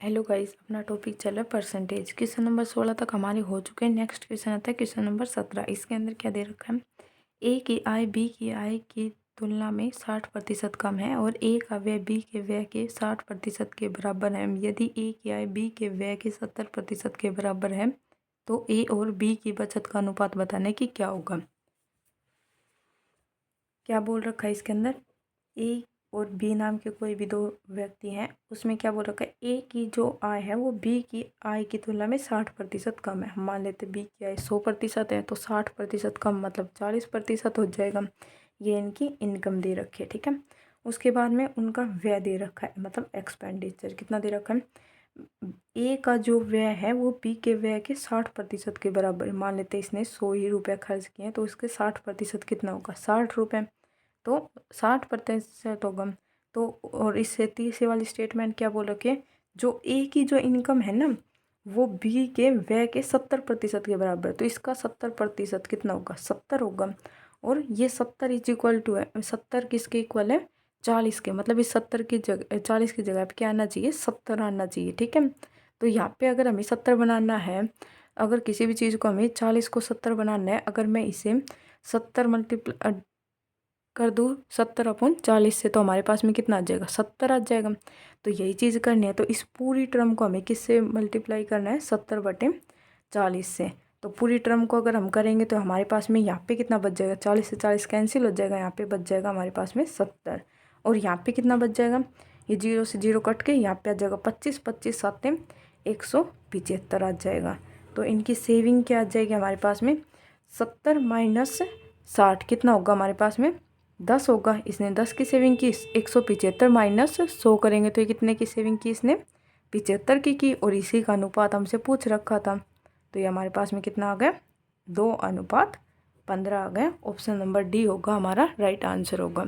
Hello guys, अपना topic चल रहा है परसेंटेज। क्वेश्चन नंबर 16 तक हमारे हो चुके हैं। नेक्स्ट क्वेश्चन आता है क्वेश्चन नंबर 17। इसके अंदर क्या दे रखा है? ए की आय बी की आय की तुलना में 60% कम है और ए का व्यय बी के व्यय के 60% के बराबर है। यदि ए की आय बी के व्यय के 70% के बराबर है तो ए और बी की बचत का अनुपात बताने की क्या होगा। क्या बोल रखा है इसके अंदर? ए और बी नाम के कोई भी दो व्यक्ति हैं, उसमें क्या बोल रखा है? ए की जो आय है वो बी की आय की तुलना में 60% कम है। हम मान लेते बी की आय 100% है तो 60% कम मतलब 40% हो जाएगा। ये इनकी इनकम दे रखी है, ठीक है। उसके बाद में उनका व्यय दे रखा है, मतलब एक्सपेंडिचर कितना दे रखा है। ए का जो व्यय है वो बी के व्यय के 60% के बराबर है। मान लेते इसने 100 ही रुपये खर्च किए हैं तो उसके 60% कितना होगा? 60 रुपये। तो 60% होगा। तो और इससे तीसरे वाली स्टेटमेंट क्या बोल रखी है? जो ए की जो इनकम है ना वो बी के व्यय के 70% के बराबर है तो इसका 70% कितना होगा? 70 होगा। और ये 70 इज इक्वल टू है, 70 किसके इक्वल है? 40 के। मतलब इस 70 की जगह 40 की जगह पे क्या आना चाहिए? 70 आना चाहिए, ठीक है। तो यहाँ पे अगर हमें 70 बनाना है, अगर किसी भी चीज़ को हमें 40 को 70 बनाना है, अगर मैं इसे 70 मल्टीप्लाई कर दूँ 70/40 से तो हमारे पास में कितना आ जाएगा? 70 आ जाएगा। तो यही चीज़ करनी है तो इस पूरी टर्म को हमें किससे मल्टीप्लाई करना है? 70/40 से। तो पूरी टर्म को अगर हम करेंगे तो हमारे पास में यहाँ पे कितना बच जाएगा? 40 से 40 कैंसिल हो जाएगा, यहाँ पे बच जाएगा हमारे पास में 70। और यहाँ पे कितना बच जाएगा? ये 0 से 0 कट के यहाँ पे आ जाएगा 25, 25 7 175 आ जाएगा। तो इनकी सेविंग क्या आ जाएगी हमारे पास में? 70 माइनस 60 कितना होगा हमारे पास में? 10 होगा। इसने 10 की सेविंग की, 175 माइनस 100 करेंगे तो ये कितने की सेविंग की? इसने 75 की और इसी का अनुपात हमसे पूछ रखा था। तो ये हमारे पास में कितना आ गया? 2:15 आ गया। ऑप्शन नंबर डी होगा हमारा राइट आंसर होगा।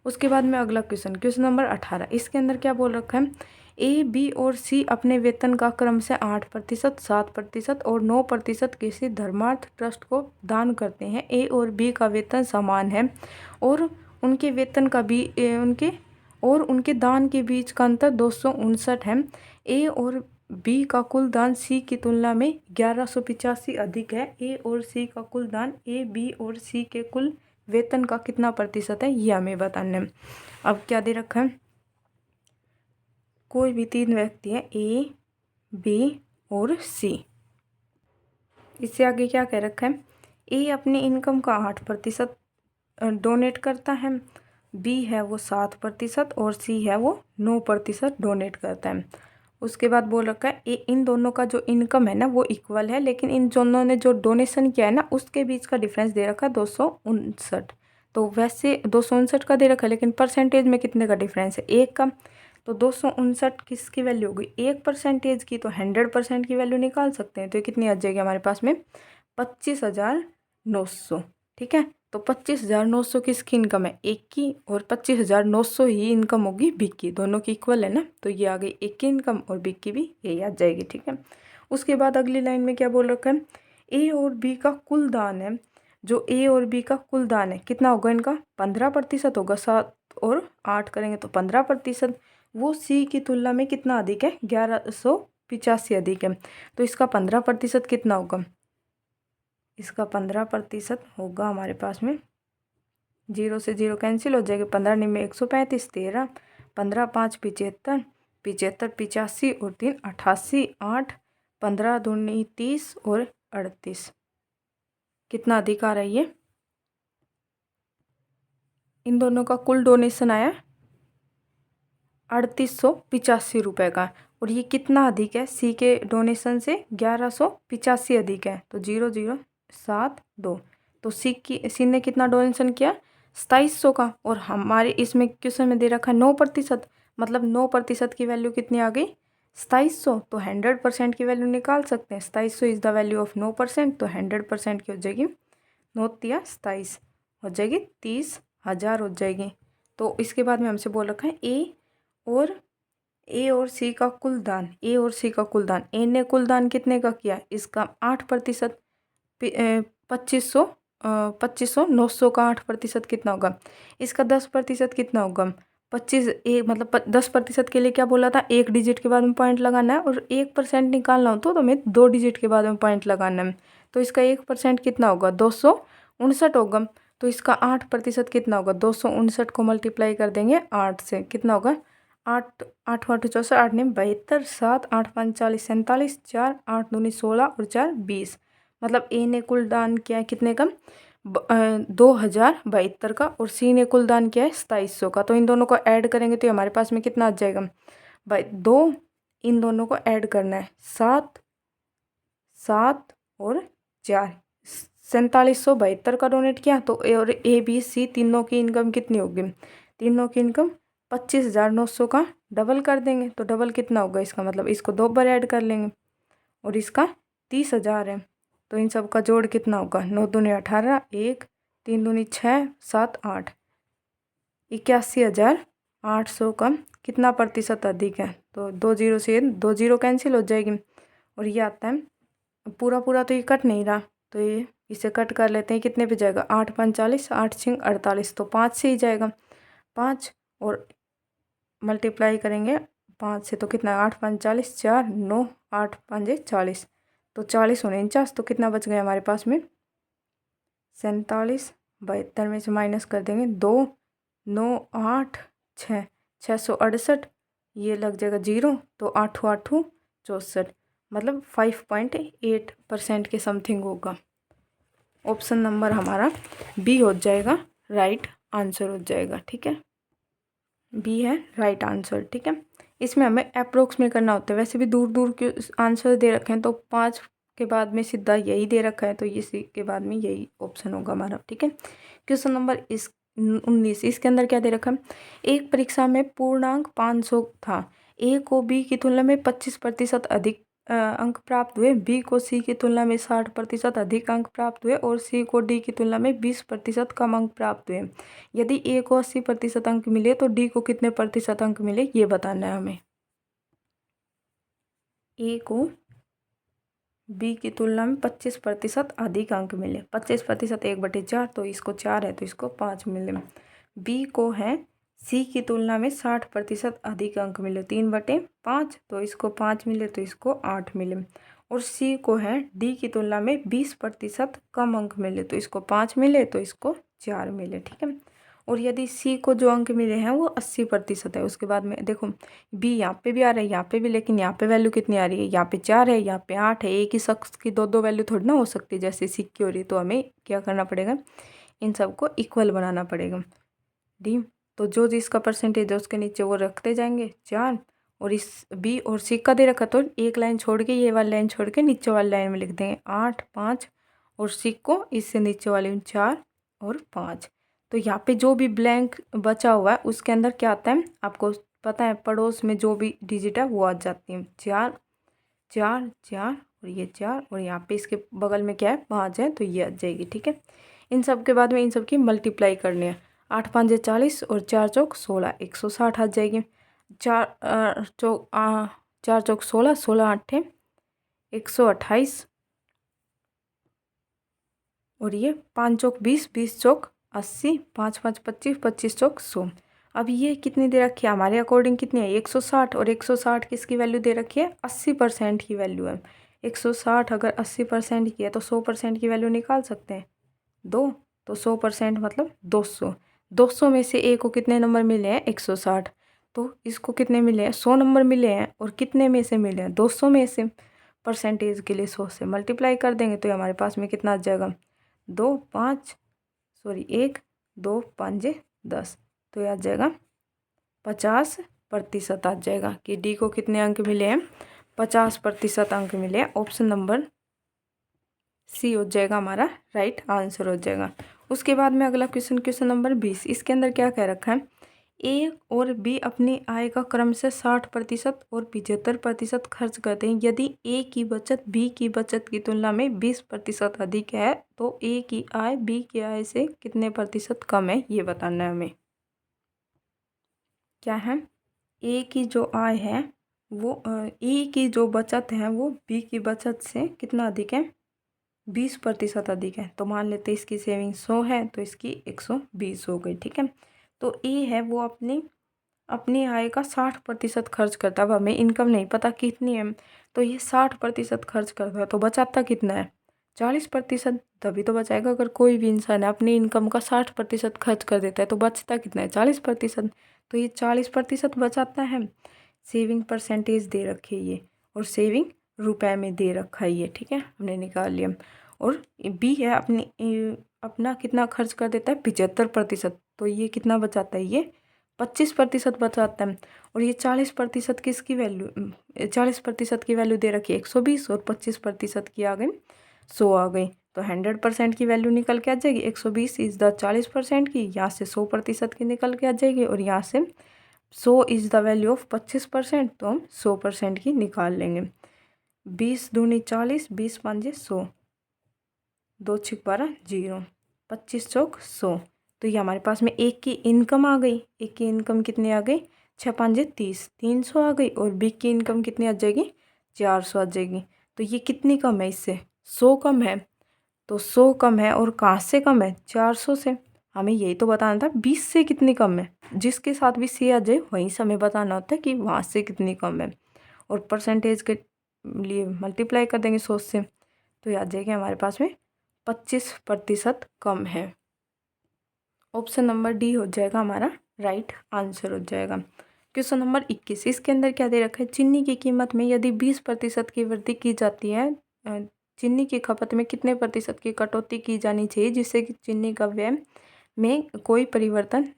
उसके बाद में अगला क्वेश्चन, क्वेश्चन नंबर 18। इसके अंदर क्या बोल रखा है? ए बी और सी अपने वेतन का क्रम से 8%, 7% और 9% किसी धर्मार्थ ट्रस्ट को दान करते हैं। ए और बी का वेतन समान है और उनके वेतन का भी उनके दान के बीच का अंतर 259 है। ए और बी का कुल दान सी की तुलना में 1185 अधिक है। ए और सी का कुल दान ए बी और सी के कुल वेतन का कितना प्रतिशत है, ये हमें बताना है। अब क्या दे रखा है? कोई भी 3 व्यक्ति हैं, ए बी और सी। इससे आगे क्या कह रखा है? ए अपनी इनकम का 8% डोनेट करता है, बी है वो 7% और सी है वो 9% डोनेट करता है। उसके बाद बोल रखा है इन दोनों का जो इनकम है ना वो इक्वल है, लेकिन इन दोनों ने जो डोनेशन किया है ना उसके बीच का डिफरेंस दे रखा है 259। तो वैसे 259 का दे रखा है लेकिन परसेंटेज में कितने का डिफरेंस है? 1 का। तो 259 किसकी वैल्यू होगी? 1% की। तो 100% की वैल्यू निकाल सकते हैं तो ये कितनी आ जाएगी हमारे पास में? 25,900, ठीक है। तो 25,900 किसकी इनकम है? एक की, और 25,900 ही इनकम होगी बी की। दोनों की इक्वल है ना, तो ये आ गई एक की इनकम और बी की भी यही आ जाएगी, ठीक है। उसके बाद अगली लाइन में क्या बोल रखा है? ए और बी का कुल दान है, जो ए और बी का कुल दान है कितना होगा इनका? 15% होगा। 7 और 8 करेंगे तो 15%। वो सी की तुलना में कितना अधिक है? 1185 अधिक है। तो इसका 15% कितना होगा? इसका 15% होगा हमारे पास में 0 से 0 कैंसिल हो जाएगा। 15 निम्न 135, 13 15 5 75, 75 85 और 3 88, 8 15 दूनी 30 और 38। कितना अधिक आ रहा है ये? इन दोनों का कुल डोनेशन आया 3885 रुपये का। और ये कितना अधिक है? सी के डोनेशन से 1185 अधिक है। तो 0072। तो सी ने कितना डोनेशन किया? 2700 का। और हमारे इसमें क्वेश्चन में दे रखा है 9%, मतलब 9% की वैल्यू कितनी आ गई? 2700। तो 100% की वैल्यू निकाल सकते हैं। 2700 इज़ द वैल्यू ऑफ 9%। तो 100% की हो जाएगी 9×27 हो जाएगी 30,000 हो जाएगी। तो इसके बाद में हमसे बोल रखा है और ए और सी का कुल दान। ए और सी का कुल दान, ए ने कुल दान कितने का किया? इसका 8%। 2500 900 का 8% कितना होगा? इसका 10% कितना होगा? 25 एक मतलब 10% के लिए क्या बोला था, 1 डिजिट के बाद में पॉइंट लगाना है, और 1% निकालना हो तो हमें 2 डिजिट के बाद में पॉइंट लगाना है। तो इसका 1% कितना होगा, 259 होगा। तो इसका 8% कितना होगा, 259 को मल्टीप्लाई कर देंगे 8 से, कितना होगा, 8 8 8 64, 8 9 72, 7 8 5 40 47, 4 8 दूनी 16 और 4 20। मतलब ए ने कुल दान किया है कितने का, 2072 का, और सी ने कुल दान किया है 2700 का। तो इन दोनों को ऐड करेंगे तो हमारे पास में कितना आ जाएगा भाई, 2, इन दोनों को ऐड करना है, 7 7 और 4, 4772 का डोनेट किया। तो और ए बी सी तीनों की इनकम कितनी होगी, तीनों की इनकम 25,900 का डबल कर देंगे। तो डबल कितना होगा इसका, मतलब इसको 2 बार ऐड कर लेंगे, और इसका 30,000 है। तो इन सब का जोड़ कितना होगा, 9 दूनी 18, 1 3 दूनी 6 7 8, 81,800 का कितना प्रतिशत अधिक है। तो 2 जीरो से 2 जीरो कैंसिल हो जाएगी, और ये आता है पूरा पूरा, तो ये कट नहीं रहा, तो ये इसे कट कर लेते हैं, कितने पे जाएगा, 8 5 40, 8 6 48, तो 5 से ही जाएगा, 5 और मल्टीप्लाई करेंगे 5 से, तो कितना, 8 5 40, 4 9 8 5 40, तो 40 49, तो कितना बच गया हमारे पास में, 47, 72 में से माइनस कर देंगे 2 9 8 6 668, ये लग जाएगा 0, तो 8 8 64, मतलब 5.8% के समथिंग होगा। ऑप्शन नंबर हमारा बी हो जाएगा, राइट आंसर हो जाएगा। ठीक है, बी है राइट आंसर। ठीक है, इसमें हमें अप्रोक्स में करना होता है, वैसे भी दूर दूर के आंसर दे रखे हैं, तो 5 के बाद में सीधा यही दे रखा है, तो इसी के बाद में यही ऑप्शन होगा हमारा। ठीक है, क्वेश्चन नंबर 19, इसके अंदर क्या दे रखा है, एक परीक्षा में पूर्णांक 500 था, ए को बी की तुलना में 25% अधिक अंक प्राप्त हुए, बी को सी की तुलना में 60% अधिक अंक प्राप्त हुए, और सी को डी की तुलना में 20% कम अंक प्राप्त हुए। यदि ए को 80% अंक मिले तो डी को कितने प्रतिशत अंक मिले, ये बताना है हमें। ए को बी की तुलना में 25% अधिक अंक मिले, 25% 1/4, तो इसको 4 है तो इसको 5 मिले। बी को है सी की तुलना में 60% अधिक अंक मिले, 3/5, तो इसको 5 मिले तो इसको 8 मिले। और सी को है डी की तुलना में 20% कम अंक मिले, तो इसको 5 मिले तो इसको 4 मिले। ठीक है, और यदि सी को जो अंक मिले हैं वो 80% है, उसके बाद में देखो बी यहाँ पे भी आ रहा है, यहाँ पे भी, लेकिन यहाँ पे वैल्यू कितनी आ रही है, यहाँ पे 4 है, यहाँ पे 8 है। एक ही शख्स की दो दो वैल्यू थोड़ी ना हो सकती, जैसे सी की हो रही, तो हमें क्या करना पड़ेगा, इन सबको इक्वल बनाना पड़ेगा। डी, तो जो जिसका परसेंटेज है उसके नीचे वो रखते जाएंगे 4, और इस बी और सी का दे रखा, तो एक लाइन छोड़ के, ये वाली लाइन छोड़ के नीचे वाली लाइन में लिख देंगे 8 5, और सी को इससे नीचे वाली में 4 और 5। तो यहाँ पे जो भी ब्लैंक बचा हुआ है उसके अंदर क्या आता है, आपको पता है, पड़ोस में जो भी डिजिट है वो आ जाती है, 4 4 4, और ये 4, और यहाँ पे इसके बगल में क्या है, 5 है, तो ये आ जाएगी। ठीक है, इन सब के बाद में इन सब की मल्टीप्लाई करनी है, 8 5 40, और 4 चौक 16, 160 आ जाएगी। 4 चौक 4 चौक 16, 16 8 128, और ये 5 चौक 20, 20 चौक 80, 5 5 25, 25 चौक 100। अब ये कितनी दे रखी है हमारे अकॉर्डिंग, कितनी है, 160, और 160 किसकी वैल्यू दे रखी है, 80% की वैल्यू है। 160 अगर 80% की है तो 100% की वैल्यू निकाल सकते हैं, 2, तो 100% मतलब 200। 200 में से ए को कितने नंबर मिले हैं, 160, तो इसको कितने मिले हैं, 100 नंबर मिले हैं, और कितने में से मिले हैं, 200 में से। परसेंटेज के लिए 100 से मल्टीप्लाई कर देंगे तो हमारे पास में कितना आ जाएगा, 2 5 सॉरी 1 2 5 10, तो ये आ जाएगा 50% आ जाएगा, कि डी को कितने अंक मिले हैं, 50% अंक मिले हैं। ऑप्शन नंबर सी हो जाएगा हमारा राइट आंसर हो जाएगा। उसके बाद में अगला क्वेश्चन, क्वेश्चन नंबर 20, इसके अंदर क्या कह रखा है, ए और बी अपनी आय का क्रम से 60% और 75% खर्च करते हैं। यदि ए की बचत बी की बचत की तुलना में 20% अधिक है तो ए की आय बी की आय से कितने प्रतिशत कम है, ये बताना है हमें। क्या है, ए की जो आय है वो ए की जो बचत है वो बी की बचत से कितना अधिक है, 20% अधिक है। तो मान लेते हैं इसकी सेविंग 100 है तो इसकी 120 हो गई। ठीक है, तो ए है वो अपनी अपनी आय का 60% खर्च करता है। अब हमें इनकम नहीं पता कितनी है, तो ये 60% खर्च करता है, तो बचाता कितना है? 40%। तभी तो बचाएगा। अगर कोई भी इंसान है अपनी इनकम का 60% खर्च कर देता है तो बचता कितना है? 40%। तो ये 40% बचाता है। सेविंग परसेंटेज दे रखी है ये, और सेविंग रुपए में दे रखा है ये, ठीक है, हमने निकाल लिया। और बी है अपना कितना खर्च कर देता है? 75%। तो ये कितना बचाता है? ये 25% बचाता है। और ये 40% किसकी वैल्यू, 40% की वैल्यू दे रखी है 120, और 25% की आ गई 100 आ गई। तो 100% की वैल्यू निकल के आ जाएगी। 120 इज द 40% की, यहाँ से 100% की निकल के आ जाएगी, और यहाँ से 100 इज द वैल्यू ऑफ 25%, तो हम 100% की निकाल लेंगे। 20 दूनी 40, 20 पंजे 100, 2 छिक 12 0, 25 चौक 100। तो ये हमारे पास में एक की इनकम आ गई। एक की इनकम कितनी आ गई? 6 पंजे 30, 300 आ गई। और बी की इनकम कितनी आ जाएगी? 400 आ जाएगी। तो ये कितनी कम है इससे? 100 कम है। तो 100 कम है, और कहाँ से कम है? 400 से। हमें यही तो बताना था 20 से कितनी कम है। जिसके साथ भी सी आ जाए वहीं से हमें बताना होता है कि वहाँ से कितनी कम है, और परसेंटेज के लिए मल्टीप्लाई कर देंगे 100 से, तो ये आ जाएगा हमारे पास में 25% कम है। ऑप्शन नंबर डी हो जाएगा हमारा राइट आंसर हो जाएगा। क्वेश्चन नंबर 21, इसके अंदर क्या दे रखा है? चीनी की कीमत में यदि 20% की वृद्धि की जाती है, चीनी की खपत में कितने प्रतिशत की कटौती की जानी चाहिए जिससे कि चीनी का व्यय में कोई परिवर्तन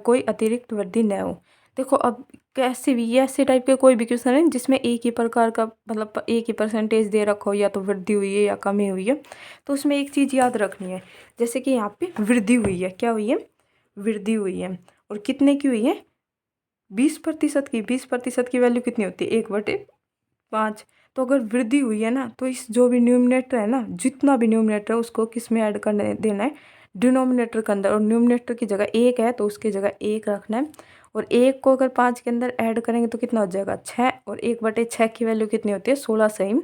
कोई अतिरिक्त वृद्धि न हो? देखो, अब कैसे भी ये ऐसे टाइप के कोई भी क्वेश्चन है जिसमें एक ही प्रकार का मतलब एक ही परसेंटेज दे रखा हो, या तो वृद्धि हुई है या कमी हुई है, तो उसमें एक चीज़ याद रखनी है। जैसे कि यहाँ पे वृद्धि हुई है, क्या हुई है? वृद्धि हुई है। और कितने की हुई है? 20% की। 20% की वैल्यू कितनी होती है? 1/5। तो अगर वृद्धि हुई है ना, तो इस जो भी न्यूमरेटर है ना, जितना भी न्यूमरेटर है उसको किस में ऐड करने देना है? डिनोमिनेटर के अंदर। और न्यूमरेटर की जगह 1 है तो उसकी जगह 1 रखना है। और 1 को अगर 5 के अंदर ऐड करेंगे तो कितना हो जाएगा? 6। और 1/6 की वैल्यू कितनी होती है? 16 सही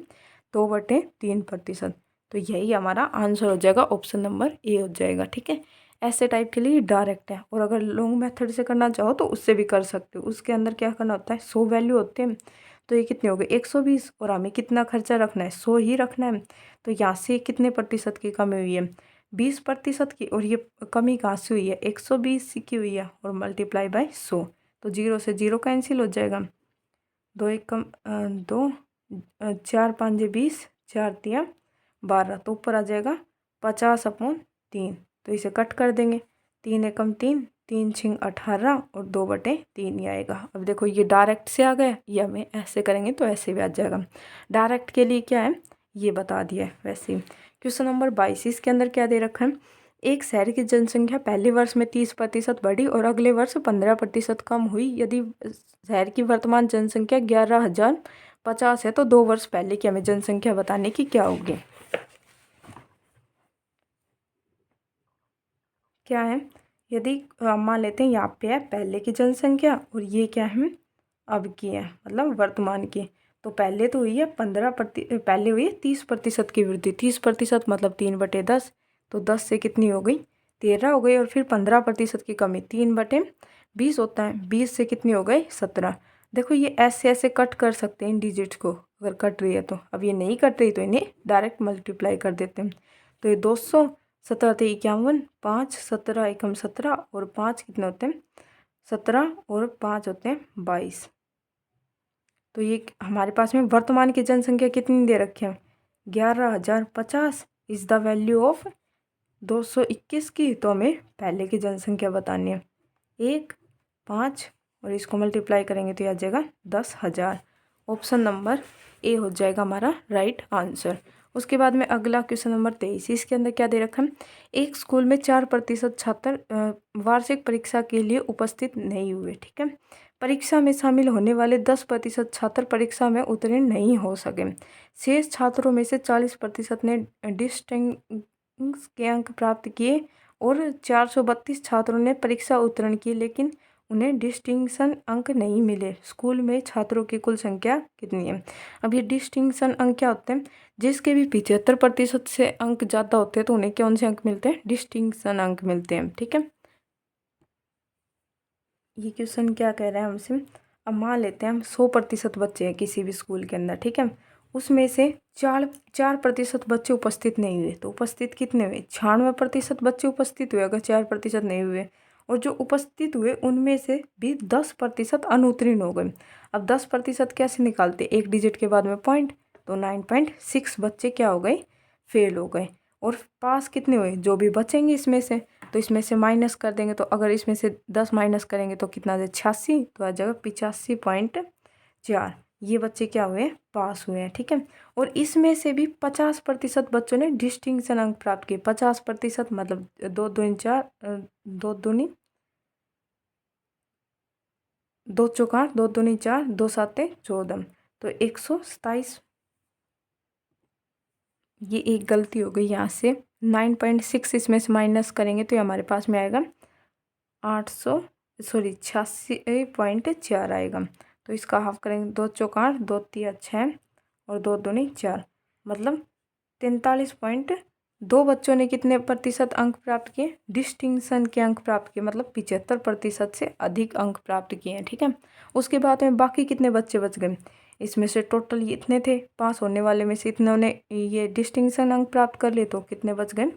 2/3%। तो यही हमारा आंसर हो जाएगा। ऑप्शन नंबर ए हो जाएगा, ठीक है। ऐसे टाइप के लिए डायरेक्ट है, और अगर लॉन्ग मेथड से करना चाहो तो उससे भी कर सकते हो। उसके अंदर क्या करना होता है? 100 वैल्यू होते हैं, तो ये कितने हो गए? 120। और हमें कितना खर्चा रखना है? 100 ही रखना है। तो यहाँ से कितने प्रतिशत की कमी हुई है? 20% की। और ये कमी कहाँ से हुई है? 120 की हुई है, और मल्टीप्लाई बाय 100। तो 0 से 0 कैंसिल हो जाएगा। 2 1 कम 2, 4 5 20, 4 3 12, तो ऊपर आ जाएगा 50/3। तो इसे कट कर देंगे। 3 एकम 3, 3 छिंग 18, और 2/3 ही आएगा। अब देखो ये डायरेक्ट से आ गया, ये हमें ऐसे करेंगे तो ऐसे भी आ जाएगा। डायरेक्ट के लिए क्या है ये बता दिया है। वैसे ही क्वेश्चन नंबर 22, इसके अंदर क्या दे रखा है? एक शहर की जनसंख्या पहले वर्ष में 30% बढ़ी और अगले वर्ष 15% कम हुई। यदि शहर की वर्तमान जनसंख्या 11,050 है तो 2 वर्ष पहले की हमें जनसंख्या बताने की क्या होगी? क्या है? यदि मान लेते हैं यहाँ पे है पहले की जनसंख्या, और ये क्या है? अब की है, मतलब वर्तमान की। तो पहले तो हुई है पहले हुई है 30% की वृद्धि। 30% मतलब 3/10। तो 10 से कितनी हो गई? 13 हो गई। और फिर 15% की कमी 3/20 होता है। 20 से कितनी हो गई? 17। देखो ये ऐसे ऐसे कट कर सकते हैं इन डिजिट्स को, अगर कट रही है तो। अब ये नहीं कट रही तो इन्हें डायरेक्ट मल्टीप्लाई कर देते हैं। तो ये 200, 17 × 51, 5, 17 एकम 17, और 5 कितने होते हैं? 17, और 5 होते हैं 22। तो ये हमारे पास में वर्तमान की जनसंख्या कितनी दे रखी है? 11,050 इज द वैल्यू ऑफ 221 की। तो हमें पहले की जनसंख्या बतानी है। 1, 5, और इसको मल्टीप्लाई करेंगे तो यह आ जाएगा 10,000। ऑप्शन नंबर ए हो जाएगा हमारा राइट आंसर। उसके बाद में अगला क्वेश्चन नंबर 23, इसके अंदर क्या दे रखा है? एक स्कूल में 4% छात्र वार्षिक परीक्षा के लिए उपस्थित नहीं हुए, ठीक है। परीक्षा में शामिल होने वाले 10% छात्र परीक्षा में उत्तीर्ण नहीं हो सके। शेष छात्रों में से 40% ने डिस्टिंक्शन के अंक प्राप्त किए, और 432 छात्रों ने परीक्षा उत्तीर्ण की लेकिन उन्हें डिस्टिंक्शन अंक नहीं मिले। स्कूल में छात्रों की कुल संख्या कितनी है? अब ये डिस्टिंक्शन अंक क्या होते हैं? जिसके भी 75% से अंक ज़्यादा होते हैं तो उन्हें कौन से अंक मिलते हैं? डिस्टिंक्शन अंक मिलते हैं, ठीक है। ये क्वेश्चन क्या कह रहा है हमसे। अब मान लेते हैं हम 100% बच्चे हैं किसी भी स्कूल के अंदर, ठीक है। उसमें से 4% बच्चे उपस्थित नहीं हुए, तो उपस्थित कितने हुए? 96% बच्चे उपस्थित हुए अगर 4% नहीं हुए। और जो उपस्थित हुए उनमें से भी 10% अनुत्तीर्ण हो गए। अब 10% कैसे निकालते? एक डिजिट के बाद में पॉइंट, तो 9.6 बच्चे क्या हो गए? फेल हो गए। और पास कितने हुए? जो भी बचेंगे इसमें से, तो इसमें से माइनस कर देंगे, तो अगर इसमें से 10 माइनस करेंगे तो कितना आ जाए? 86, तो आ जाएगा 85.4। ये बच्चे क्या हुए? पास हुए हैं, ठीक है। और इसमें से भी 50% बच्चों ने डिस्टिंक्शन अंक प्राप्त किए। 50% मतलब 2 दूनी 4, 2 दूनी 2 चौक 8, 2 दूनी 4, 2 7 14, तो 127। ये एक गलती हो गई यहाँ से। 9.6 इसमें से माइनस करेंगे तो ये हमारे पास में आएगा 86.4 आएगा। तो इसका हाफ करेंगे, 2 चौक 8, 2 तिया 6 और 2 दूनी 4, मतलब 43.2 बच्चों ने कितने प्रतिशत अंक प्राप्त किए? डिस्टिंक्शन के अंक प्राप्त किए, मतलब 75% से अधिक अंक प्राप्त किए हैं, ठीक है। उसके बाद में बाकी कितने बच्चे बच गए? इसमें से टोटल ये इतने थे, पास होने वाले में से इतने ने ये डिस्टिंक्शन अंक प्राप्त कर लिए, तो कितने बच गए?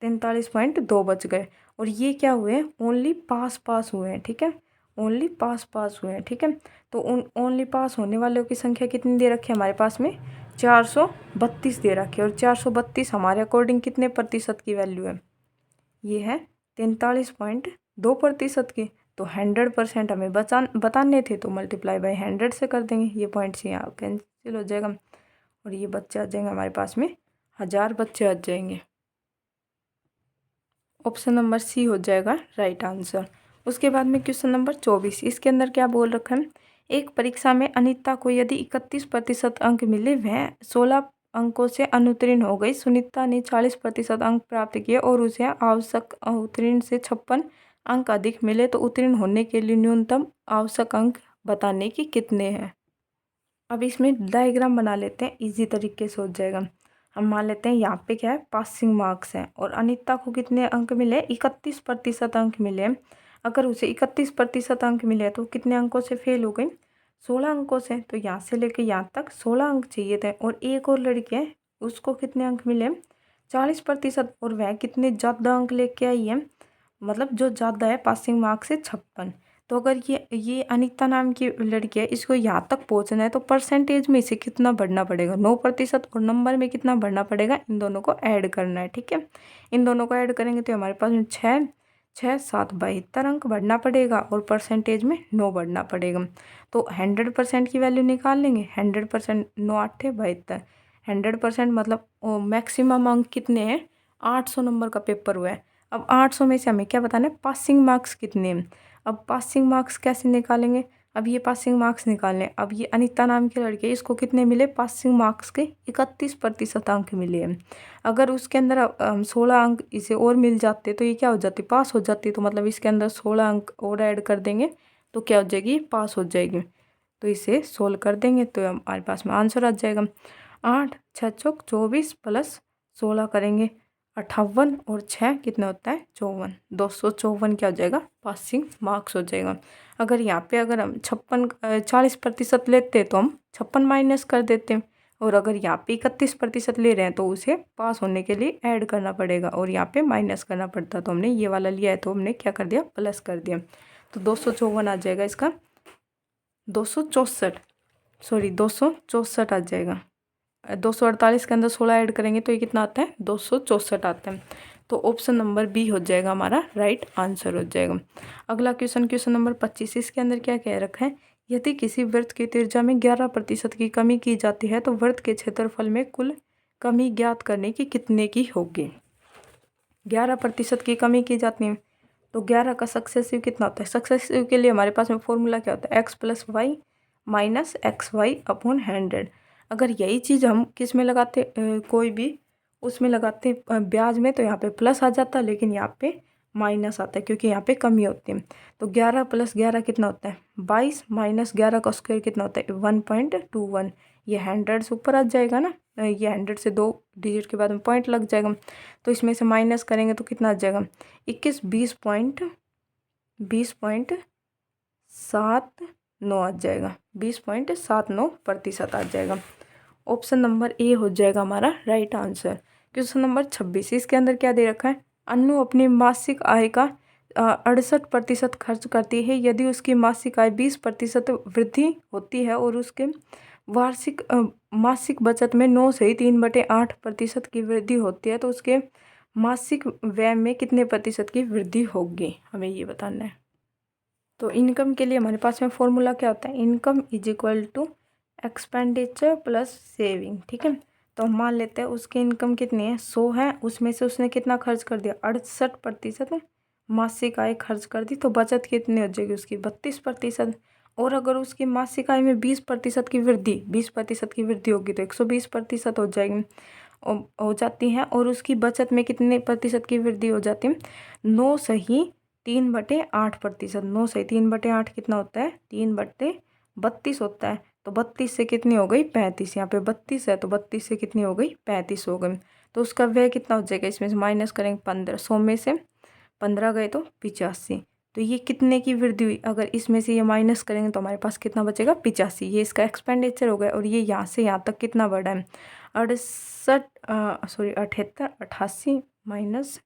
43.2 बच गए। और ये क्या हुए? ओनली पास हुए हैं, ठीक है। ओनली पास हुए हैं, ठीक है। तो ओनली पास होने वालों की संख्या कितनी दे रखी है हमारे पास में? 432 दे रखी है। और 432 हमारे अकॉर्डिंग कितने प्रतिशत की वैल्यू है? ये है 43.2% की। तो 100% हमें बताने थे, तो मल्टीप्लाई बाय 100 से कर देंगे। ये पॉइंट्स यहाँ कैंसिल हो जाएगा और ये बच्चे आ जाएंगे हमारे पास में, 1000 बच्चे आ जाएंगे। ऑप्शन नंबर सी हो जाएगा राइट आंसर। उसके बाद में क्वेश्चन नंबर 24, इसके अंदर क्या बोल रखा है? एक परीक्षा में अनीता को यदि 31% अंक मिले, वह 16 अंकों से अनुत्तीर्ण हो गई। सुनीता ने 40% अंक प्राप्त किए और उसे आवश्यक उत्तीर्ण से 56 अंक अधिक मिले, तो उत्तीर्ण होने के लिए न्यूनतम आवश्यक अंक बताने की कितने हैं? अब इसमें डायग्राम बना लेते हैं, इजी तरीके से हो जाएगा। हम मान लेते हैं यहाँ पे क्या है? पासिंग मार्क्स हैं और अनीता को कितने अंक मिले? 31% अंक मिले। अगर उसे 31% अंक मिले तो कितने अंकों से फेल हो गई? 16 अंकों से। तो यहाँ से लेके यहाँ तक 16 अंक चाहिए थे। और एक और लड़की है, उसको कितने अंक मिले? 40%। और वह कितने ज़्यादा अंक लेके आई है, मतलब जो ज़्यादा है पासिंग मार्क्स से 56। तो अगर ये अनीता नाम की लड़की है, इसको यहाँ तक पहुँचना है तो परसेंटेज में इसे कितना बढ़ना पड़ेगा? 9%। और नंबर में कितना बढ़ना पड़ेगा? इन दोनों को ऐड करना है, ठीक है। इन दोनों को ऐड करेंगे तो हमारे पास में 6 6 7 72 अंक बढ़ना पड़ेगा और परसेंटेज में 9 बढ़ना पड़ेगा। तो 100% की वैल्यू निकाल लेंगे। 100% 9 8 72, 100% मतलब मैक्सिमम अंक कितने हैं? 800 नंबर का पेपर हुआ है। अब 800 में से हमें क्या बताना है? पासिंग मार्क्स कितने हैं। अब पासिंग मार्क्स कैसे निकालेंगे? अब ये पासिंग मार्क्स निकालने, अब ये अनीता नाम की लड़की है, इसको कितने मिले? पासिंग मार्क्स के 31% अंक मिले हैं। अगर उसके अंदर हम 16 अंक इसे और मिल जाते तो ये क्या हो जाती? पास हो जाती। तो मतलब इसके अंदर 16 अंक और ऐड कर देंगे तो क्या हो जाएगी? पास हो जाएगी। तो इसे सोल्व कर देंगे तो हमारे पास में आंसर आ जाएगा 8 6 चौक 24 प्लस 16 करेंगे 58 और 6 कितना होता है? 54। 254 क्या हो जाएगा? पासिंग मार्क्स हो जाएगा। अगर यहाँ पे अगर हम 40% लेते तो हम 56 माइनस कर देते हैं। और अगर यहाँ पे 31% ले रहे हैं तो उसे पास होने के लिए ऐड करना पड़ेगा और यहाँ पे माइनस करना पड़ता। तो हमने ये वाला लिया है तो हमने क्या कर दिया? प्लस कर दिया। तो 254 आ जाएगा इसका, 264 सॉरी 264 आ जाएगा। 248 के अंदर 16 ऐड करेंगे तो ये कितना आता है? 264 आता है। तो ऑप्शन नंबर बी हो जाएगा हमारा राइट आंसर हो जाएगा। अगला क्वेश्चन नंबर 25, इसके अंदर क्या कह रखा है? यदि किसी वृत्त की त्रिज्या में 11% की कमी की जाती है तो वृत्त के क्षेत्रफल में कुल कमी ज्ञात करने की कितने की होगी? 11% की कमी की जाती है तो 11 का सक्सेसिव कितना होता है? सक्सेसिव के लिए हमारे पास में फॉर्मूला क्या होता है? x + y minus XY/100। अगर यही चीज़ हम किस में लगाते, कोई भी उसमें लगाते ब्याज में, तो यहाँ पे प्लस आ जाता, लेकिन यहाँ पे माइनस आता है क्योंकि यहाँ पे कमी होती है। तो 11 + 11 कितना होता है? 22 माइनस 11 का स्क्वायर कितना होता है? 1.21। ये 100 से ऊपर आ जाएगा ना, ये 100 से 2 डिजिट के बाद में पॉइंट लग जाएगा। तो इसमें से माइनस करेंगे तो कितना आ जाएगा? 21 20 20.79 आ जाएगा, 20.79% आ जाएगा। ऑप्शन नंबर ए हो जाएगा हमारा राइट आंसर। क्वेश्चन नंबर 26, इसके अंदर क्या दे रखा है, अनु अपनी मासिक आय का 68% खर्च करती है। यदि उसकी मासिक आय 20% वृद्धि होती है और उसके वार्षिक मासिक बचत में 9 से 3/8% की वृद्धि होती है तो उसके मासिक व्यय में कितने प्रतिशत की वृद्धि होगी, हमें ये बताना है। तो इनकम के लिए हमारे पास में फॉर्मूला क्या होता है, income is equal to expenditure plus saving. ठीक है, तो हम मान लेते हैं उसकी इनकम कितनी है, 100 है, उसमें से उसने कितना खर्च कर दिया, 68% मासिक आय खर्च कर दी, तो बचत कितनी हो जाएगी उसकी, 32%। और अगर उसकी मासिक आय में 20% की वृद्धि, 20% की वृद्धि होगी तो 120% हो जाएगी, हो जाती है। और उसकी बचत में कितने प्रतिशत की वृद्धि हो जाती है, 9 सही 3/8%। 9 सही 3/8 कितना होता है, 3/32 होता है। तो 32 से कितनी हो गई, 35। यहाँ पे 32 है तो 32 से कितनी हो गई, 35 हो गई। तो उसका व्यय कितना हो जाएगा, इसमें से माइनस करेंगे 15, 100 में से 15 गए तो 85। तो ये कितने की वृद्धि हुई, अगर इसमें से ये माइनस करेंगे तो हमारे पास कितना बचेगा, 85। ये इसका एक्सपेंडिचर हो गया। और ये यहाँ से यहाँ तक कितना बढ़ा है, 88 माइनस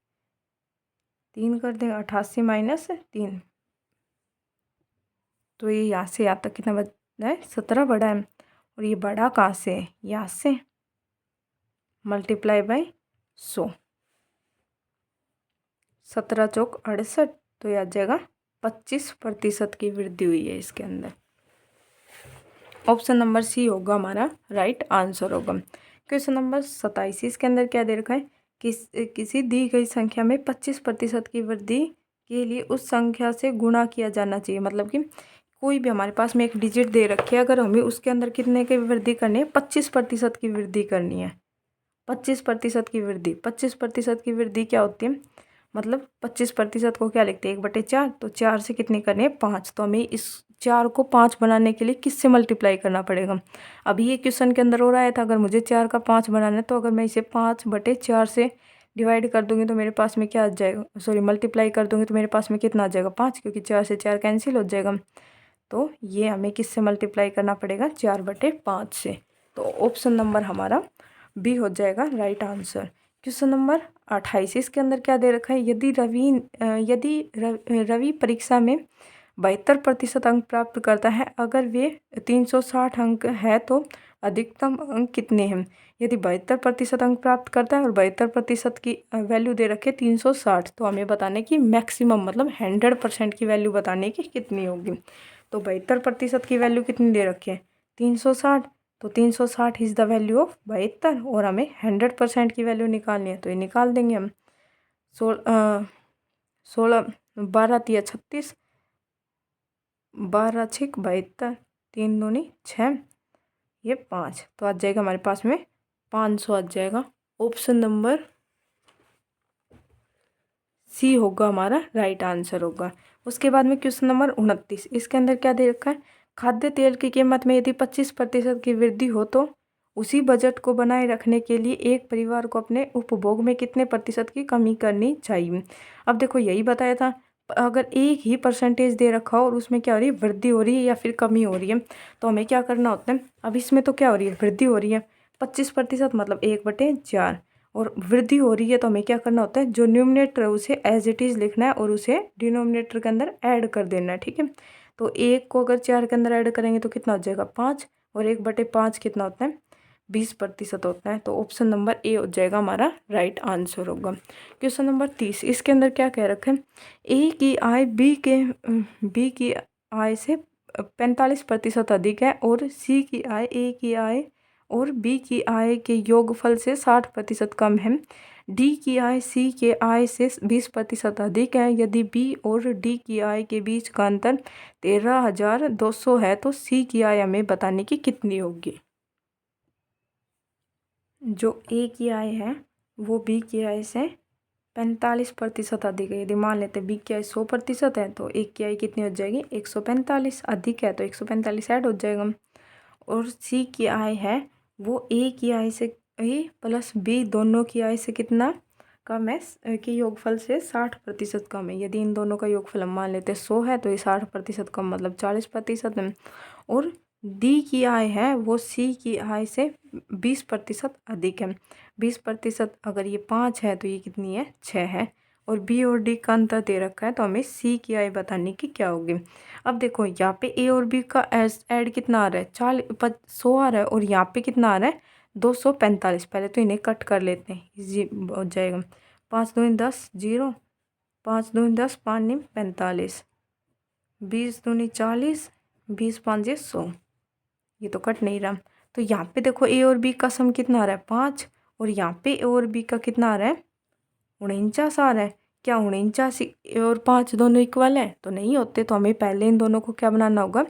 3 कर दें, 88 माइनस 3, तो ये यहाँ से यहाँ तक कितना बढ़ा है, 17 बढ़ा है। और ये बढ़ा कहाँ से है, यहाँ से, मल्टीप्लाई बाई 100, 17 चौक 68, तो ये आ जाएगा 25% की वृद्धि हुई है इसके अंदर। ऑप्शन नंबर सी होगा हमारा राइट आंसर होगा। क्वेश्चन नंबर 27, इसके अंदर क्या दे रखा है, किसी दी गई संख्या में 25% की वृद्धि के लिए उस संख्या से गुणा किया जाना चाहिए। मतलब कि कोई भी हमारे पास में एक डिजिट दे रखी है, अगर हमें उसके अंदर कितने की वृद्धि करनी है, 25% की वृद्धि करनी है। 25% की वृद्धि, 25% की वृद्धि क्या होती है, मतलब 25% को क्या लिखते हैं, 1/4, तो 4 से कितनी करनी है, 5। तो हमें इस 4 को 5 बनाने के लिए किससे मल्टीप्लाई करना पड़ेगा। अभी ये क्वेश्चन के अंदर हो रहा है था, अगर मुझे 4 का 5 बनाना है तो अगर मैं इसे 5/4 से डिवाइड कर दूंगी तो मेरे पास में क्या आ जाएगा, सॉरी मल्टीप्लाई कर दूंगी तो मेरे पास में कितना आ जाएगा, 5, क्योंकि 4 से 4 कैंसिल हो जाएगा। तो ये हमें किससे मल्टीप्लाई करना पड़ेगा, 4/5 से। तो ऑप्शन नंबर हमारा बी हो जाएगा राइट आंसर। क्वेश्चन नंबर 28, इसके अंदर क्या दे रखा है, यदि रवि परीक्षा में 72% अंक प्राप्त करता है, अगर वे 360 अंक है तो अधिकतम अंक कितने हैं। यदि 72% अंक प्राप्त करता है और 72% की वैल्यू दे रखे 360, तो हमें बताने की मैक्सिमम मतलब 100% की वैल्यू बताने की कितनी होगी। तो 72% की वैल्यू कितनी दे रखी है, 360, तो 360 इज़ द वैल्यू ऑफ 72 और हमें 100% की वैल्यू निकालनी है, तो ये निकाल देंगे हम। 16 12 तिया 36, 12 6 72, 3 दूनी 6, ये 5, तो आ जाएगा हमारे पास में 500 आ जाएगा। ऑप्शन नंबर सी होगा हमारा राइट आंसर होगा। उसके बाद में क्वेश्चन नंबर 29, इसके अंदर क्या दे रखा है, खाद्य तेल की कीमत में यदि 25% की वृद्धि हो तो उसी बजट को बनाए रखने के लिए एक परिवार को अपने उपभोग में कितने प्रतिशत की कमी करनी चाहिए। अब देखो यही बताया था, अगर एक ही परसेंटेज दे रखा हो और उसमें क्या हो रही है, वृद्धि हो रही है या फिर कमी हो रही है, तो हमें क्या करना होता है। अब इसमें तो क्या हो रही है, वृद्धि हो रही है, 25% मतलब 1/4, और वृद्धि हो रही है तो हमें क्या करना होता है, जो न्यूमरेटर है उसे एज इट इज़ लिखना है और उसे डिनोमिनेटर के अंदर ऐड कर देना है। ठीक है, तो 1 को अगर 4 के अंदर ऐड करेंगे तो कितना हो जाएगा, 5, और 1/5 कितना होता है, 20% होता है। तो ऑप्शन नंबर ए हो जाएगा हमारा राइट आंसर होगा। क्वेश्चन नंबर 30, इसके अंदर क्या कह रखा है, ए की आय बी की आय से 45% अधिक है और सी की आय ए की आय और बी की आय के योगफल से 60% कम है। डी की आय सी के आय से 20% अधिक है। यदि बी और डी की आय के बीच का अंतर 13,200 है तो सी की आय हमें बताने की कितनी होगी। जो ए की आय है वो बी की आय से 45% अधिक है। यदि मान लेते बी की आय 100% है तो ए की आय कितनी हो जाएगी, 145, अधिक है तो 145 ऐड हो जाएगा। और सी की आय है वो ए की आय से ए प्लस बी दोनों की आय से कितना कम है कि योगफल से 60% कम है। यदि इन दोनों का योगफल हम मान लेते हैं 100 है तो ये 60% कम मतलब 40% है। और डी की आय है वो सी की आय से 20% अधिक है। 20% अगर ये 5 है तो ये कितनी है, 6 है। और बी और डी का अंतर दे रखा है तो हमें सी की आय बताने की क्या होगी। अब देखो यहाँ पे ए और बी का ऐड कितना आ रहा है, 100 आ रहा है, और यहाँ पे कितना आ रहा है 245। पहले तो इन्हें कट कर लेते हैं, इजी हो जाएगा। 5 दूनी 10 0, 5 दूनी 10, 5 नी 45, 20 दूनी 40, 20 5 ये 100। ये तो कट नहीं रहा। तो यहाँ पे देखो ए और बी का सम कितना आ रहा है 5, और यहाँ पे ए और बी का कितना आ रहा है 49 आ रहा है। क्या 49 और 5 दोनों इक्वल है, तो नहीं होते। तो हमें पहले इन दोनों को क्या बनाना होगा,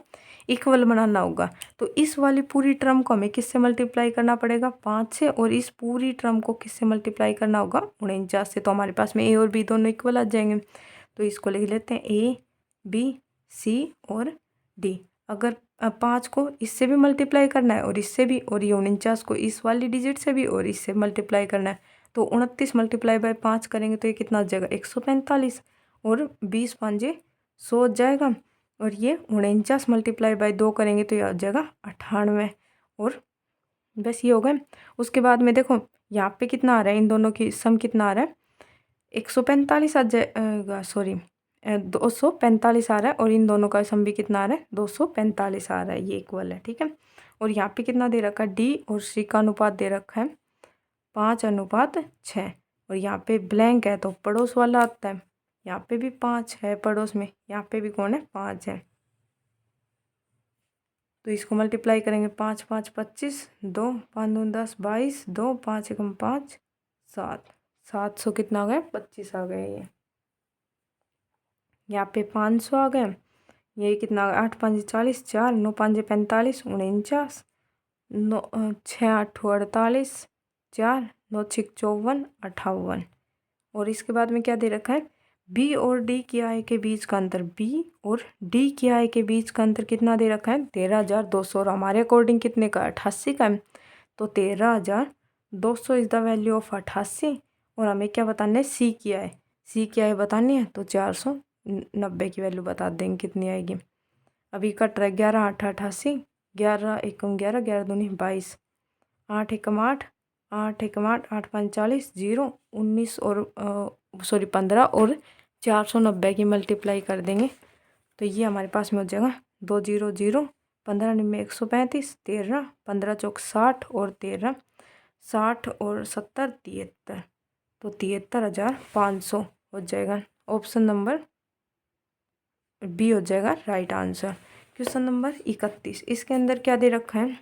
इक्वल बनाना होगा। तो इस वाली पूरी टर्म को हमें किससे मल्टीप्लाई करना पड़ेगा, 5 से, और इस पूरी टर्म को किससे मल्टीप्लाई करना होगा, 49 से। तो हमारे पास में ए और बी दोनों इक्वल आ जाएंगे। तो इसको लिख लेते हैं ए बी सी और डी। अगर 5 को इससे भी मल्टीप्लाई करना है और इससे भी, और ये 49 को इस वाली डिजिट से भी और इससे मल्टीप्लाई करना है, तो 29 मल्टीप्लाई बाय 5 करेंगे तो ये कितना हो जाएगा 145, और 20 5 100 हो जाएगा। और ये 49 मल्टीप्लाई बाय 2 करेंगे तो ये हो जाएगा 98। और बस ये हो गए। उसके बाद में देखो यहाँ पे कितना आ रहा है, इन दोनों की सम कितना आ रहा है 145 आ जाएगा, सॉरी 245 आ रहा है, और इन दोनों का सम भी कितना आ रहा है 245 आ रहा है, ये इक्वल है, ठीक है। और यहाँ पे कितना दे रखा है, डी और सी का अनुपात दे रखा है 5:6। और यहाँ पे ब्लैंक है तो पड़ोस वाला आता है, यहाँ पे भी 5 है पड़ोस में, यहाँ पे भी कौन है 5 है। तो इसको मल्टीप्लाई करेंगे, 5 5 25, 2 5 2 10 22, 2 5 1 5 7, 700 कितना आ गया 25 आ गए। ये यहाँ पे 500 आ गए। ये कितना आ गया 8 5 40, 4 9 5 45 49, 9 6 8 48, 4 9 6 54 58। और इसके बाद में क्या दे रखा है, बी और डी की आय के बीच का अंतर, बी और डी की आय के बीच का अंतर कितना दे रखा है 13,200। और हमारे अकॉर्डिंग कितने का 88 का है। तो 13,200 इज द वैल्यू ऑफ 88। और हमें क्या बताना है, सी की आय, सी की आय बतानी है तो 490 की वैल्यू बता देंगे कितनी आएगी। अभी कट रहा है 11 8 88, 11 1 11, 11 दूनी 22, 8 1 8, 8 1 8, 8 5 40, 0 19 और सॉरी 15 और 490 की मल्टीप्लाई कर देंगे तो ये हमारे पास में हो जाएगा 2 0 0, 15 निम्न 135, 13 15 चौक 60 और 13 60 और 70 73। तो 73,500 हो जाएगा। ऑप्शन नंबर बी हो जाएगा राइट आंसर। क्वेश्चन नंबर 31, इसके अंदर क्या दे रखा है,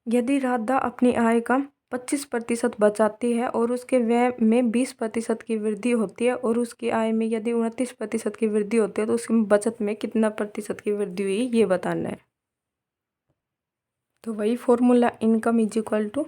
यदि राधा अपनी आय का 25% बचाती है और उसके व्यय में 20% की वृद्धि होती है, और उसकी आय में यदि 29% की वृद्धि होती है, तो उसकी बचत में कितना प्रतिशत की वृद्धि हुई, ये बताना है। तो वही formula, income is equal to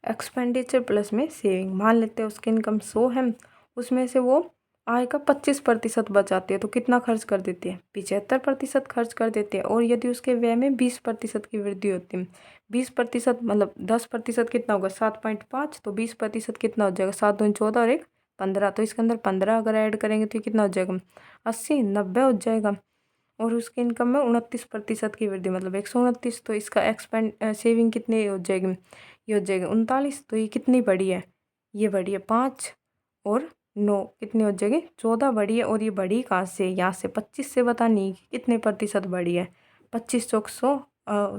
expenditure plus में सेविंग। मान लेते हैं उसकी इनकम 100 है, उसमें से वो आय का 25% बचाती है, तो कितना खर्च कर देती है 75% खर्च कर देती है। और यदि उसके व्यय में 20% की वृद्धि होती है, 20% मतलब 10% कितना होगा 7.5, तो 20% कितना हो जाएगा 7 दूनी 14 और 1 15। तो इसके अंदर 15 अगर ऐड करेंगे तो कितना हो जाएगा 80 90 हो जाएगा। और उसके इनकम में 29% की वृद्धि मतलब 129, तो इसका सेविंग कितनी हो जाएगी, ये हो जाएगी 39। तो ये कितनी बड़ी है, ये बड़ी है 5 और 9 कितनी हो जाएगी 14 बड़ी है। और ये बड़ी कहाँ से, यहाँ से 25 से बतानी कितने प्रतिशत बड़ी है, 25 चौक 100,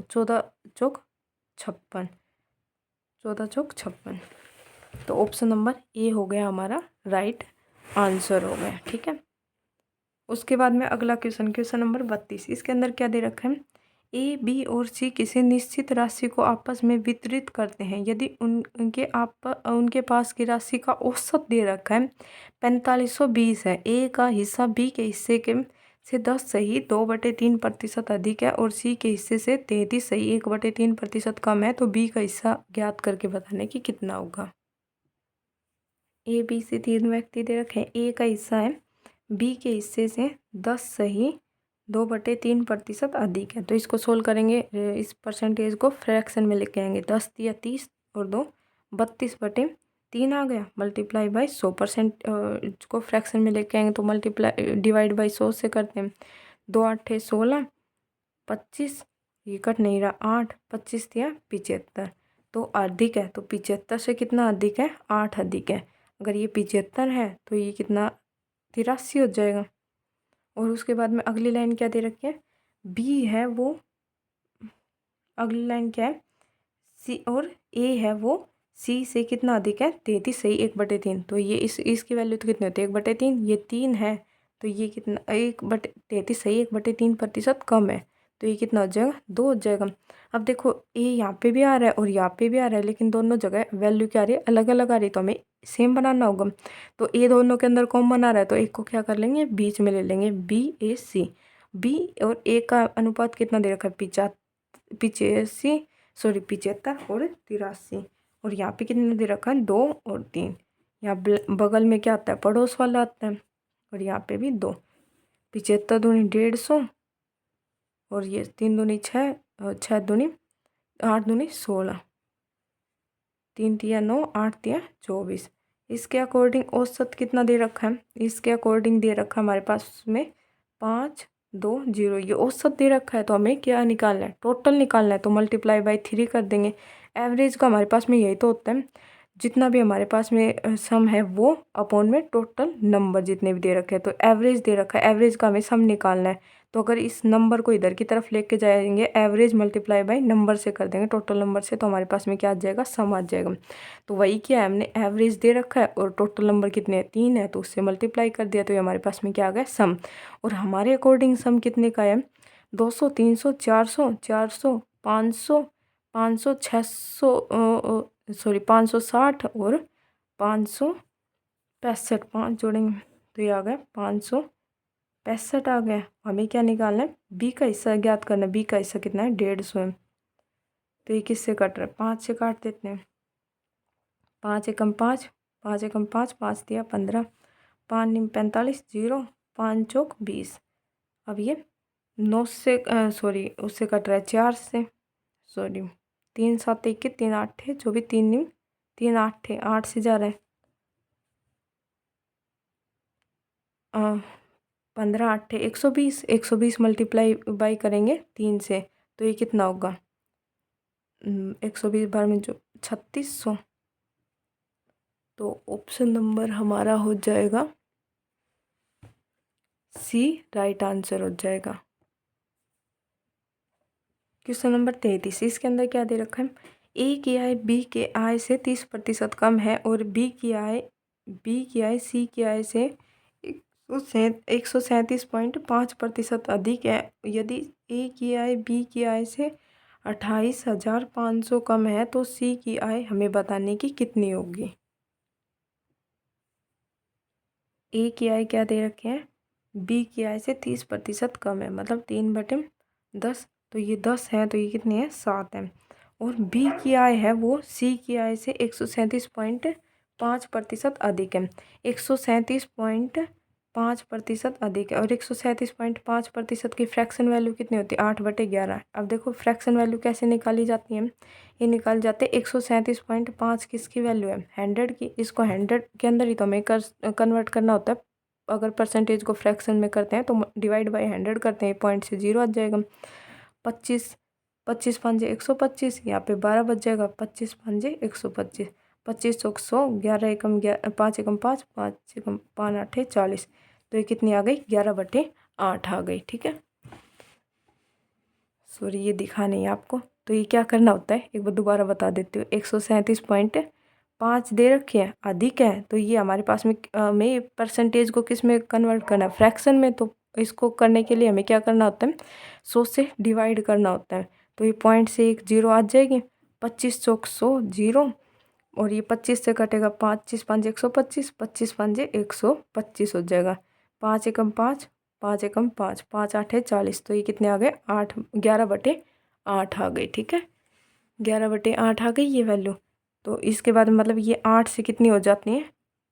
14 चौक 56, 14 चौक 56। तो ऑप्शन नंबर ए हो गया हमारा राइट आंसर हो गया, ठीक है। उसके बाद में अगला क्वेश्चन, क्वेश्चन नंबर 32, इसके अंदर क्या दे रखा है, ए बी और सी किसी निश्चित राशि को आपस में वितरित करते हैं। यदि उनके पास की राशि का औसत दे रखा है 4520 है, ए का हिस्सा बी के हिस्से के से 10 सही 2/3% अधिक है, और सी के हिस्से से 33 सही 1/3% कम है, तो बी का हिस्सा ज्ञात करके बताने की कितना होगा। ए बी सी 3 व्यक्ति दे रखे हैं, ए का हिस्सा है बी के हिस्से से 10 सही 2/3% अधिक है। तो इसको सोल्व करेंगे, इस परसेंटेज को फ्रैक्शन में लेके आएंगे, 10 दिया 30 और 2 32/3 3 आ गया, मल्टीप्लाई बाई 100% को फ्रैक्शन में लेके आएंगे तो मल्टीप्लाई डिवाइड बाई 100 से करते हैं। 2 8 16 25, ये कट नहीं रहा, 8 25 दिया 75। तो अधिक है तो 75 से कितना अधिक है, 8 अधिक है। अगर ये 75 है तो ये कितना 83 हो जाएगा। और उसके बाद में अगली लाइन क्या दे रखी है, बी है वो, अगली लाइन क्या है, सी, और ए है वो सी से कितना अधिक है, 33 सही 1/3। तो ये इसकी वैल्यू तो कितनी होती है, 1/3, ये 3 है तो ये कितना 1/33 सही 1/3% कम है तो ये कितना हो जाएगा, 2 हो जाएगा। अब देखो ए यहाँ पे भी आ रहा है और यहाँ पे भी आ रहा है, लेकिन दोनों जगह वैल्यू क्या आ रही है, अलग अलग आ रही है, तो हमें सेम बनाना होगा। तो ए दोनों के अंदर कॉमन आ रहा है तो एक को क्या कर लेंगे, बीच में ले लेंगे, BAC। बी और ए का अनुपात कितना दे रखा है, 75 और 83। और यहाँ पे कितने दे रखा है, 2 और 3। यहाँ बगल में क्या आता है, पड़ोस वाला आता है, और यहाँ पे भी 2। 75 दूनी 150 और ये 3 दूनी 6, 6 दूनी 8 दूनी 16, 3 तिया 9, 8 तिया 24। इसके अकॉर्डिंग औसत कितना दे रखा है, इसके अकॉर्डिंग दे रखा है हमारे पास में 5 2 0। ये औसत दे रखा है तो हमें क्या निकालना है, टोटल निकालना है। तो मल्टीप्लाई बाई 3 कर देंगे। एवरेज का हमारे पास में यही तो होता है, जितना भी हमारे पास में सम है वो अपॉन में टोटल नंबर जितने भी दे रखे हैं। तो एवरेज दे रखा है, एवरेज का हमें सम निकालना है। तो अगर इस नंबर को इधर की तरफ लेके जाएंगे, एवरेज मल्टीप्लाई बाई नंबर से कर देंगे, टोटल नंबर से, तो हमारे पास में क्या आ जाएगा, सम आ जाएगा। तो वही क्या है, हमने एवरेज दे रखा है और टोटल नंबर कितने हैं, 3 है, तो उससे मल्टीप्लाई कर दिया तो ये हमारे पास में क्या आ गया, सम। और हमारे अकॉर्डिंग सम कितने का है, 200 300 400 400 500 500 600 सॉरी 560 और 565, 5 जोड़ेंगे तो ये आ गया 565 आ गया। हमें क्या निकालना है, बी का हिस्सा ज्ञात करना है। बी का हिस्सा कितना है, 150 है। तो ये किससे कट रहा है, 5 से काट देते हैं। 5 एकम 5, 5 एकम 5, 5 दिया 15, 5 निम 45, 0 5 चौक 20। अब ये 9 से सॉरी उससे कट रहा है 4 से, सॉरी 3 7 21, 3 8 है, जो भी 3 निम 3 8 है, 8 से जा रहा है 15 8 है 120, 120 मल्टीप्लाई बाई करेंगे 3 से तो ये कितना होगा, 120 बार में जो 3600। तो ऑप्शन नंबर हमारा हो जाएगा सी, राइट आंसर हो जाएगा। क्वेश्चन नंबर 33, इसके अंदर क्या दे रखा है, ए की आय बी के आय से 30% कम है और बी की आय सी की आय से 137.5% अधिक है। यदि ए की आय बी की आय से 28,500 कम है तो सी की आय हमें बताने की कितनी होगी। ए की आय क्या दे रखे हैं, बी की आय से 30% कम है, मतलब 3/10। तो ये 10 है तो ये कितनी है, 7 है। और बी की आय है वो सी की आय से 137.5% अधिक है। 137.5% अधिक है और 137.5% की फ्रैक्शन वैल्यू कितनी होती है, 8/11। अब देखो फ्रैक्शन वैल्यू कैसे निकाली जाती है, ये निकाल जाते हैं 137.5 किसकी वैल्यू है, 100 की। इसको 100 के अंदर ही तो हमें कन्वर्ट करना होता है। अगर परसेंटेज को फ्रैक्शन में करते हैं तो डिवाइड बाई 100 करते हैं, पॉइंट से 0 आ जाएगा। 25 25 पंजे 125, यहाँ पे 12 बच जाएगा, 25 पंजे 125, 25 चौक 100, 11 एकम 5 एकम 5, 5 एकम 5 8 40। तो ये कितनी आ गई, 11/8 आ गई। ठीक है, सॉरी ये दिखा नहीं है आपको। तो ये क्या करना होता है, एक बार दोबारा बता देती हूँ। 137.5 दे रखी है, अधिक है, तो ये हमारे पास में परसेंटेज को किस में कन्वर्ट करना है, फ्रैक्शन में। तो इसको करने के लिए हमें क्या करना होता है, 100 से डिवाइड करना होता है। तो ये पॉइंट से एक 0 आ जाएगी, 25 चौक 100 0, और ये 25 से कटेगा, 25 5 125, 25 5 125 हो जाएगा। 5 एकम 5, 5 एकम 5, 5 8 40। तो ये कितने आ गए, 8 11/8 आ गई। ठीक है, 11/8 आ गई ये वैल्यू। तो इसके बाद मतलब ये 8 से कितनी हो जाती है,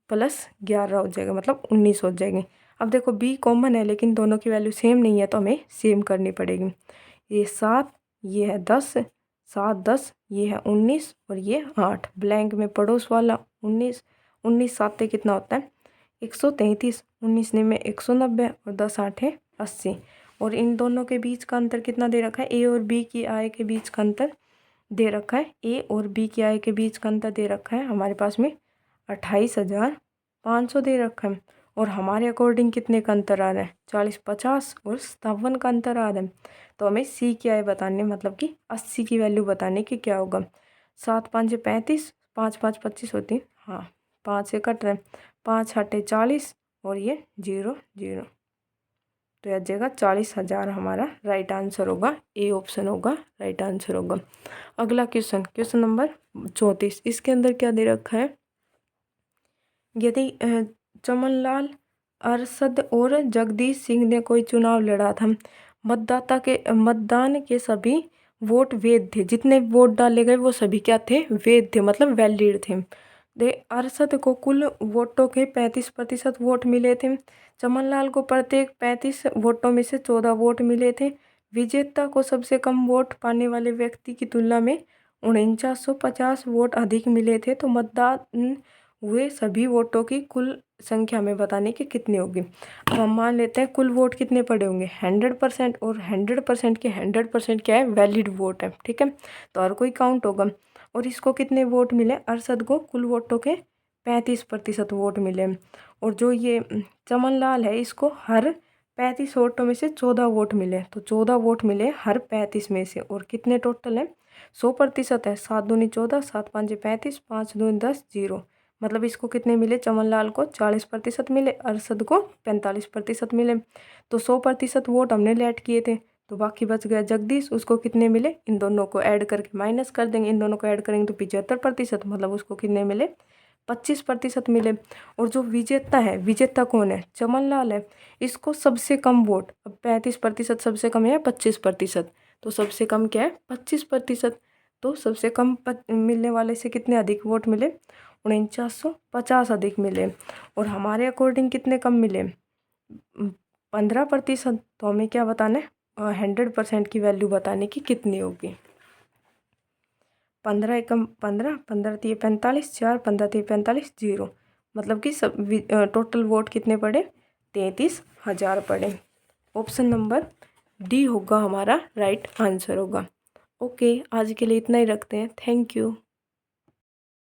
+11 हो जाएगा, मतलब 19 हो जाएगी। अब देखो बी कॉमन है लेकिन दोनों की वैल्यू सेम नहीं है तो हमें सेम करनी पड़ेगी। ये 7, ये है 10, 7 10 ये है 19 और ये 8। ब्लैंक में पड़ोस वाला 19, 19 साते कितना होता है 133, 19 में 190 और 10 8 है 80। और इन दोनों के बीच का अंतर कितना दे रखा है, ए और बी की आय के बीच का अंतर दे रखा है, ए और बी की आय के बीच का अंतर दे रखा है हमारे पास में 28,500 दे रखा है। और हमारे अकॉर्डिंग कितने का अंतर आ रहा है 40 50 और 57 का अंतर आ रहा है। तो हमें सी की आय बताने मतलब कि 80 की वैल्यू बताने की क्या होगा, 7 5 35, 5 5 25 होती, हाँ 5 से कट रहे, 5 8 40 और ये 0 0, तो यह जगह 40,000 हमारा राइट आंसर होगा, ए ऑप्शन होगा राइट आंसर होगा। अगला क्वेश्चन, क्वेश्चन नंबर 34, इसके अंदर क्या दे रखा है, यदि चमनलाल, अरशद और जगदीश सिंह ने कोई चुनाव लड़ा था, मतदान के सभी वोट वैध थे, जितने वोट डाले गए वो सभी क्या थे, वैध थे मतलब वैलिड थे। अरशद को कुल वोटों के 35% वोट मिले थे, चमनलाल को प्रत्येक 35 वोटों में से 14 वोट मिले थे, विजेता को सबसे कम वोट पाने वाले व्यक्ति की तुलना में 4950 वोट अधिक मिले थे, तो मतदान हुए सभी वोटों की कुल संख्या में बताने की कितनी होगी। अब हम मान लेते हैं कुल वोट कितने पड़े होंगे 100%, और 100% के 100% क्या है, वैलिड वोट है, ठीक है, तो हर कोई काउंट होगा। और इसको कितने वोट मिले, अरशद को कुल वोटों के 35% वोट मिले, और जो ये चमनलाल है इसको हर 35 वोटों में से 14 वोट मिले, तो 14 वोट मिले हर 35 में से, और कितने टोटल है 100% है, 7 दूनी 14, 7 5 35, 5 दूनी 10 0, मतलब इसको कितने मिले, चमनलाल को 40% मिले, अरशद को 45% मिले, तो 100% वोट हमने लेट किए थे, तो बाकी बच गया जगदीश, उसको कितने मिले, इन दोनों को ऐड करके माइनस कर देंगे, इन दोनों को ऐड करेंगे तो 75%, मतलब उसको कितने मिले 25% मिले। और जो विजेता है, विजेता कौन है, चमनलाल है, इसको सबसे कम वोट, अब 35% सबसे कम है 25%, तो सबसे कम क्या है 25%, तो सबसे कम मिलने वाले से कितने अधिक वोट मिले 4950 अधिक मिले, और हमारे अकॉर्डिंग कितने कम मिले 15%, तो हमें क्या बताना है 100% की वैल्यू बताने की कितनी होगी, 15 एकम 15, 15 3 45, 4 15 3 45 0, मतलब कि सब टोटल वोट कितने पड़े 33,000 पड़े। ऑप्शन नंबर डी होगा हमारा राइट आंसर होगा। ओके, आज के लिए इतना ही रखते हैं, थैंक यू।